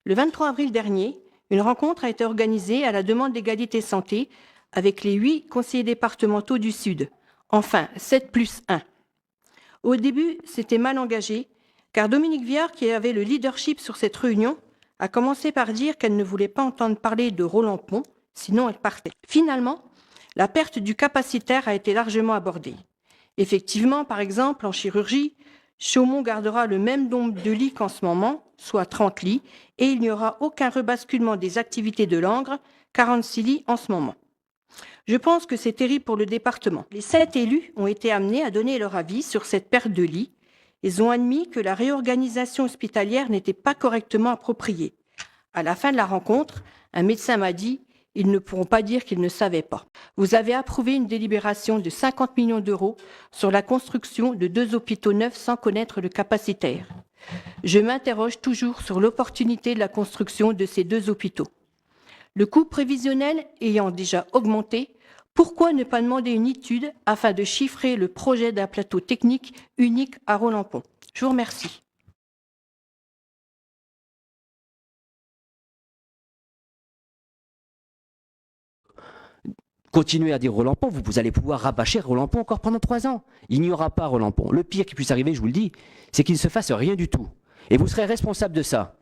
Le 23 avril dernier, une rencontre a été organisée à la demande d'Égalité Santé avec les 8 conseillers départementaux du Sud. Enfin, 7+1. Au début, c'était mal engagé, car Dominique Viard, qui avait le leadership sur cette réunion, a commencé par dire qu'elle ne voulait pas entendre parler de Roland-Pont, sinon elle partait. Finalement, la perte du capacitaire a été largement abordée. Effectivement, par exemple, en chirurgie, Chaumont gardera le même nombre de lits qu'en ce moment, soit 30 lits, et il n'y aura aucun rebasculement des activités de Langres, 46 lits en ce moment. Je pense que c'est terrible pour le département. Les 7 élus ont été amenés à donner leur avis sur cette perte de lits. Ils ont admis que la réorganisation hospitalière n'était pas correctement appropriée. À la fin de la rencontre, un médecin m'a dit « Ils ne pourront pas dire qu'ils ne savaient pas ». Vous avez approuvé une délibération de 50 millions d'euros sur la construction de 2 hôpitaux neufs sans connaître le capacitaire. Je m'interroge toujours sur l'opportunité de la construction de ces 2 hôpitaux. Le coût prévisionnel ayant déjà augmenté, pourquoi ne pas demander une étude afin de chiffrer le projet d'un plateau technique unique à Roland-Pont? Je vous remercie. Continuez à dire Roland-Pont, vous allez pouvoir rabâcher Roland-Pont encore pendant 3 ans. Il n'y aura pas Roland-Pont. Le pire qui puisse arriver, je vous le dis, c'est qu'il ne se fasse rien du tout. Et vous serez responsable de ça.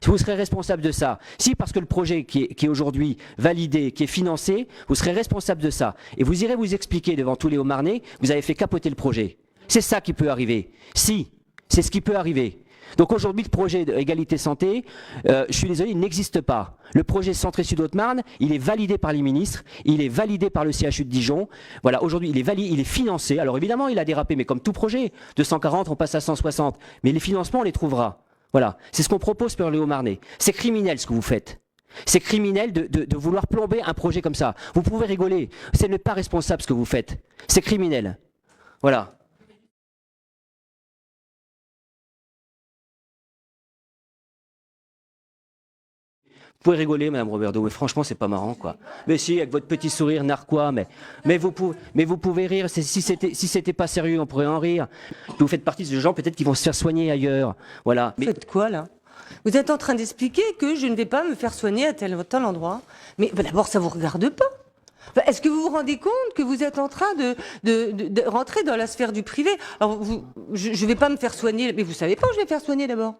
Vous serez responsable de ça. Si parce que le projet qui est aujourd'hui validé, qui est financé, vous serez responsable de ça. Et vous irez vous expliquer devant tous les Haut-Marnais, vous avez fait capoter le projet. C'est ça qui peut arriver. Si, c'est ce qui peut arriver. Donc aujourd'hui, le projet d'égalité santé, je suis désolé, il n'existe pas. Le projet Centré Sud Haute-Marne, il est validé par les ministres, il est validé par le CHU de Dijon. Voilà, aujourd'hui, il est validé, il est financé. Alors évidemment, il a dérapé, mais comme tout projet, de 140, on passe à 160. Mais les financements, on les trouvera. Voilà, c'est ce qu'on propose pour les Haut-Marnais. C'est criminel ce que vous faites. C'est criminel de vouloir plomber un projet comme ça. Vous pouvez rigoler, ce n'est pas responsable ce que vous faites. C'est criminel. Voilà. Vous pouvez rigoler, Madame Roberdeau, mais franchement, c'est pas marrant, quoi. Mais si, avec votre petit sourire narquois, mais vous pouvez rire. Si c'était pas sérieux, on pourrait en rire. Vous faites partie de ces gens, peut-être, qui vont se faire soigner ailleurs. Voilà. Vous faites quoi, là? Vous êtes en train d'expliquer que je ne vais pas me faire soigner à tel ou tel endroit. Mais d'abord, ça vous regarde pas. Est-ce que vous vous rendez compte que vous êtes en train de rentrer dans la sphère du privé? Alors, je ne vais pas me faire soigner, mais vous savez pas où je vais faire soigner d'abord?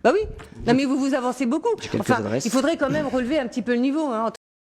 Bah oui. Non, mais vous avancez beaucoup. Enfin, il faudrait quand même relever un petit peu le niveau, hein, entre